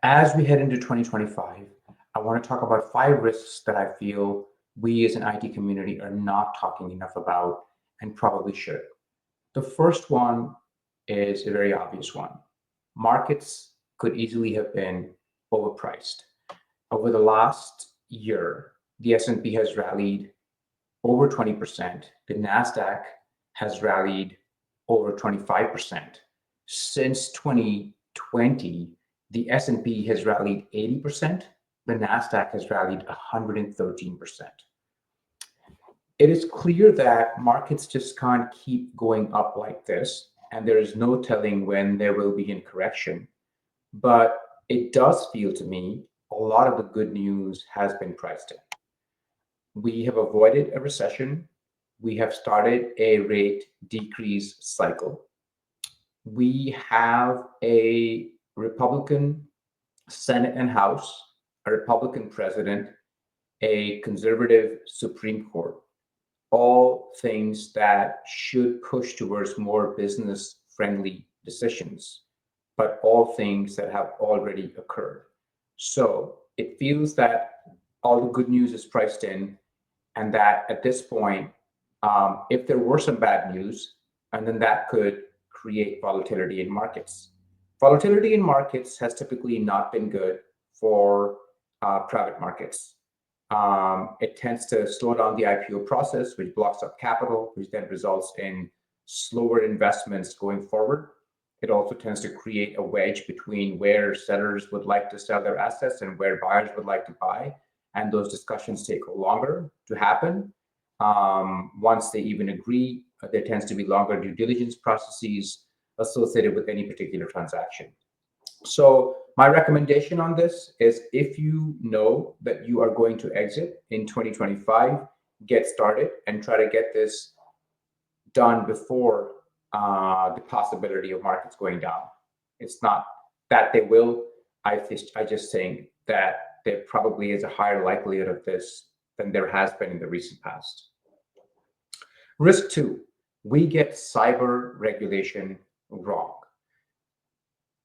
As we head into 2025, I want to talk about 5 risks that I feel we as an IT community are not talking enough about and probably should. The first one is a very obvious one. Markets could easily have been overpriced. Over the last year, the S&P has rallied over 20%. The Nasdaq has rallied over 25%. Since 2020, the S&P has rallied 80%. The Nasdaq has rallied 113%. It is clear that markets just can't keep going up like this, and there is no telling when there will be a correction. But it does feel to me a lot of the good news has been priced in. We have avoided a recession. We have started a rate decrease cycle. We have a Republican Senate and House, a Republican president, a conservative Supreme Court, all things that should push towards more business friendly decisions, but all things that have already occurred. So it feels that all the good news is priced in, and that at this point, if there were some bad news, and then that could create volatility in markets. Volatility in markets has typically not been good for private markets. It tends to slow down the IPO process, which blocks up capital, which then results in slower investments going forward. It also tends to create a wedge between where sellers would like to sell their assets and where buyers would like to buy. And those discussions take longer to happen. Once they even agree, there tends to be longer due diligence processes associated with any particular transaction. So my recommendation on this is, if you know that you are going to exit in 2025, get started and try to get this done before the possibility of markets going down. It's not that they will. I just think that there probably is a higher likelihood of this than there has been in the recent past. Risk 2, we get cyber regulation wrong.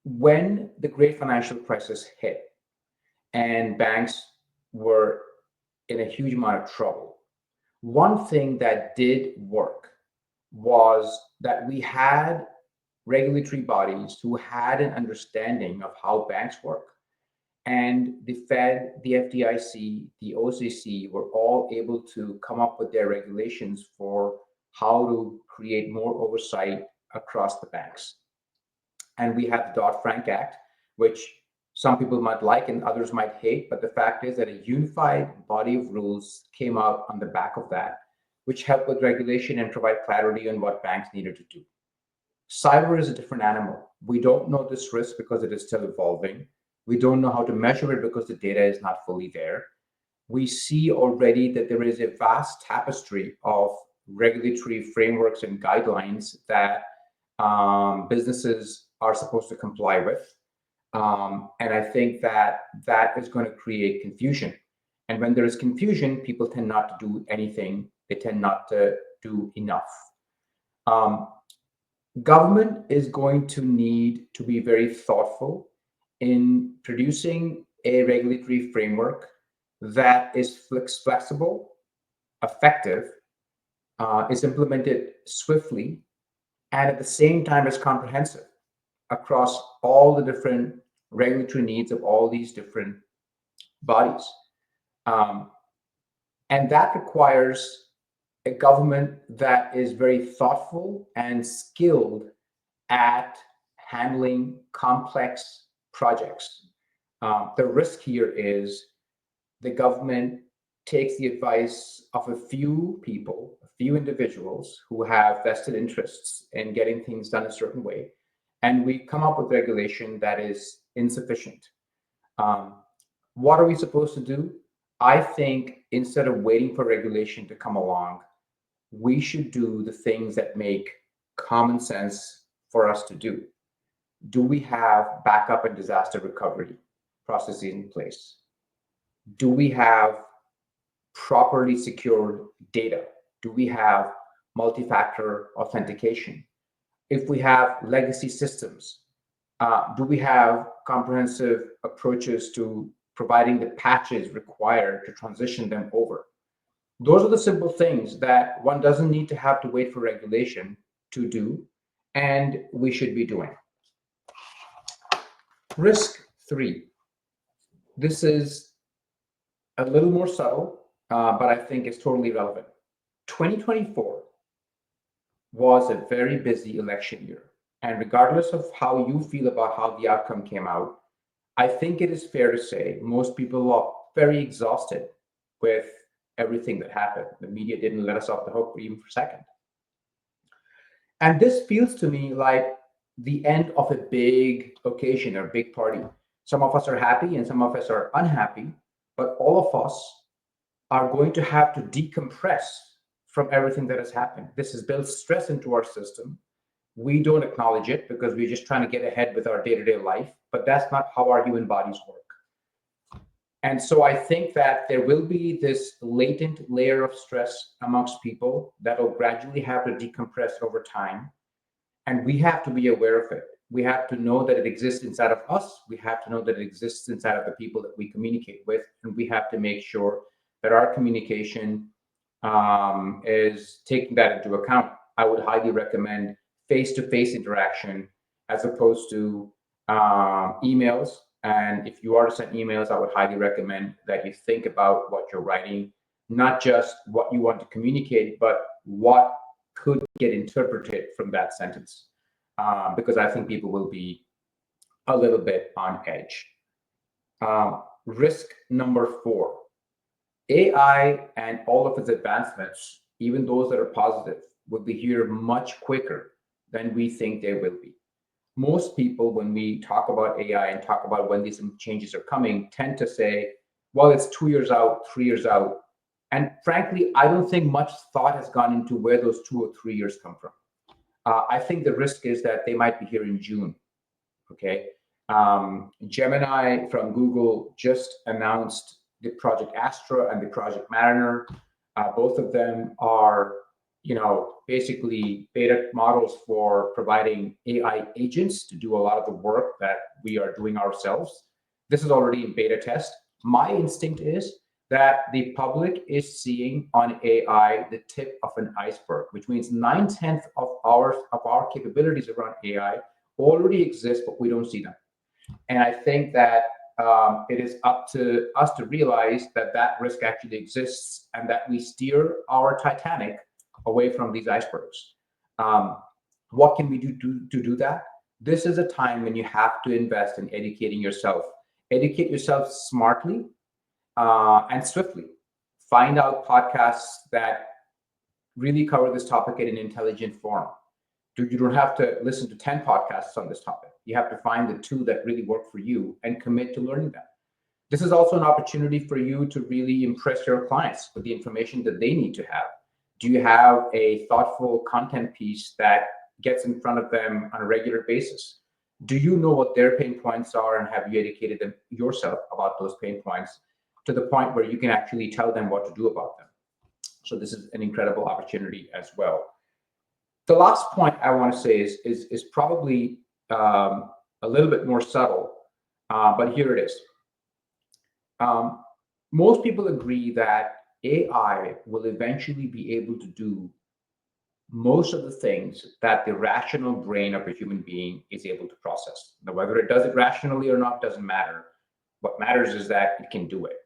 When the great financial crisis hit and banks were in a huge amount of trouble, one thing that did work was that we had regulatory bodies who had an understanding of how banks work. And the Fed, the FDIC, the OCC were all able to come up with their regulations for how to create more oversight across the banks. And we have the Dodd-Frank Act, which some people might like and others might hate. But the fact is that a unified body of rules came out on the back of that, which helped with regulation and provide clarity on what banks needed to do. Cyber is a different animal. We don't know this risk because it is still evolving. We don't know how to measure it because the data is not fully there. We see already that there is a vast tapestry of regulatory frameworks and guidelines that businesses are supposed to comply with. And I think that that is going to create confusion. And when there is confusion, people tend not to do anything. They tend not to do enough. Government is going to need to be very thoughtful in producing a regulatory framework that is flexible, effective, is implemented swiftly, and at the same time is comprehensive across all the different regulatory needs of all these different bodies. And that requires a government that is very thoughtful and skilled at handling complex projects. The risk here is the government takes the advice of a few people, a few individuals who have vested interests in getting things done a certain way, and we come up with regulation that is insufficient. What are we supposed to do? I think instead of waiting for regulation to come along, we should do the things that make common sense for us to do. Do we have backup and disaster recovery processes in place? Do we have properly secured data? Do we have multi-factor authentication? If we have legacy systems, Do we have comprehensive approaches to providing the patches required to transition them over? Those are the simple things that one doesn't need to have to wait for regulation to do, and we should be doing. Risk 3. This is a little more subtle, but I think it's totally relevant. 2024 was a very busy election year. And regardless of how you feel about how the outcome came out, I think it is fair to say most people are very exhausted with everything that happened. The media didn't let us off the hook even for a second. And this feels to me like the end of a big occasion or big party. Some of us are happy and some of us are unhappy, but all of us are going to have to decompress from everything that has happened. This has built stress into our system. We don't acknowledge it because we're just trying to get ahead with our day-to-day life, but that's not how our human bodies work. And so I think that there will be this latent layer of stress amongst people that will gradually have to decompress over time. And we have to be aware of it. We have to know that it exists inside of us. We have to know that it exists inside of the people that we communicate with. And we have to make sure that our communication is taking that into account. I would highly recommend face-to-face interaction as opposed to emails. And if you are to send emails, I would highly recommend that you think about what you're writing, not just what you want to communicate, but what could get interpreted from that sentence. Because I think people will be a little bit on edge. Risk number 4, AI and all of its advancements, even those that are positive, will be here much quicker than we think they will be. Most people, when we talk about AI and talk about when these changes are coming, tend to say, well, it's 2 years out, 3 years out. And frankly, I don't think much thought has gone into where those 2 or 3 years come from. I think the risk is that they might be here in June. Okay. Gemini from Google just announced the Project Astra and the Project Mariner. Both of them are, basically beta models for providing AI agents to do a lot of the work that we are doing ourselves. This is already in beta test. My instinct is that the public is seeing on AI the tip of an iceberg, which means 9/10 of our capabilities around AI already exist, but we don't see them. And I think that it is up to us to realize that that risk actually exists and that we steer our Titanic away from these icebergs. What can we do to do that? This is a time when you have to invest in educating yourself. Educate yourself smartly and swiftly. Find out podcasts that really cover this topic in an intelligent form. You don't have to listen to 10 podcasts on this topic. You have to find the 2 that really work for you and commit to learning them. This is also an opportunity for you to really impress your clients with the information that they need to have. Do you have a thoughtful content piece that gets in front of them on a regular basis? Do you know what their pain points are, and have you educated them yourself about those pain points to the point where you can actually tell them what to do about them? So this is an incredible opportunity as well. The last point I want to say is probably a little bit more subtle, but here it is. Most people agree that AI will eventually be able to do most of the things that the rational brain of a human being is able to process. Now, whether it does it rationally or not doesn't matter. What matters is that it can do it.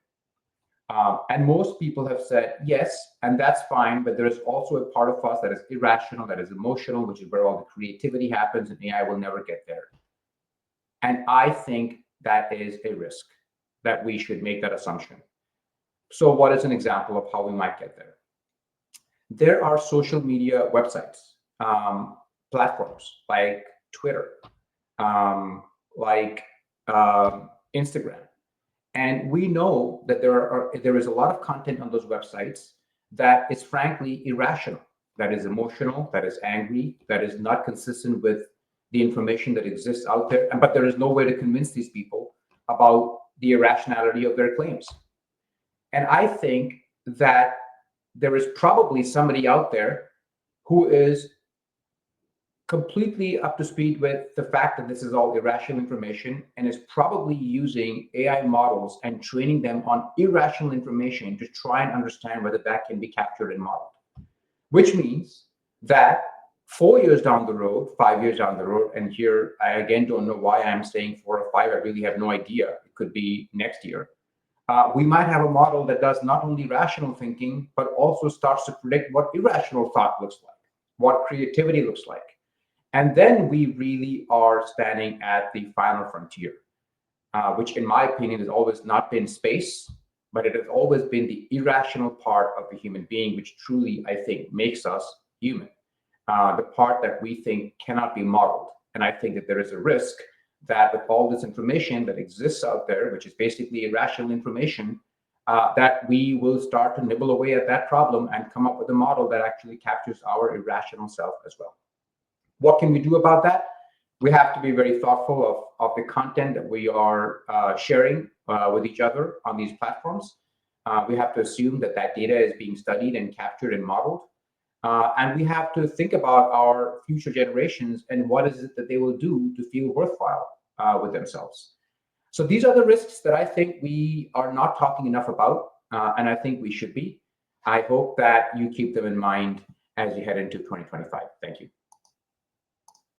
And most people have said, yes, and that's fine, but there is also a part of us that is irrational, that is emotional, which is where all the creativity happens, and AI will never get there. And I think that is a risk, that we should make that assumption. So what is an example of how we might get there? There are social media websites, platforms like Twitter, like Instagram. And we know that there is a lot of content on those websites that is frankly irrational, that is emotional, that is angry, that is not consistent with the information that exists out there. But there is no way to convince these people about the irrationality of their claims. And I think that there is probably somebody out there who is completely up to speed with the fact that this is all irrational information and is probably using AI models and training them on irrational information to try and understand whether that can be captured and modeled. Which means that 4 years down the road, 5 years down the road, and here I again don't know why I'm saying 4 or 5, I really have no idea. It could be next year. We might have a model that does not only rational thinking, but also starts to predict what irrational thought looks like, what creativity looks like. And then we really are standing at the final frontier, which in my opinion has always not been space, but it has always been the irrational part of the human being, which truly, I think, makes us human. The part that we think cannot be modeled. And I think that there is a risk that with all this information that exists out there, which is basically irrational information, that we will start to nibble away at that problem and come up with a model that actually captures our irrational self as well. What can we do about that? We have to be very thoughtful of the content that we are sharing with each other on these platforms. We have to assume that that data is being studied and captured and modeled. And we have to think about our future generations and what is it that they will do to feel worthwhile with themselves. So these are the risks that I think we are not talking enough about, and I think we should be. I hope that you keep them in mind as you head into 2025. Thank you.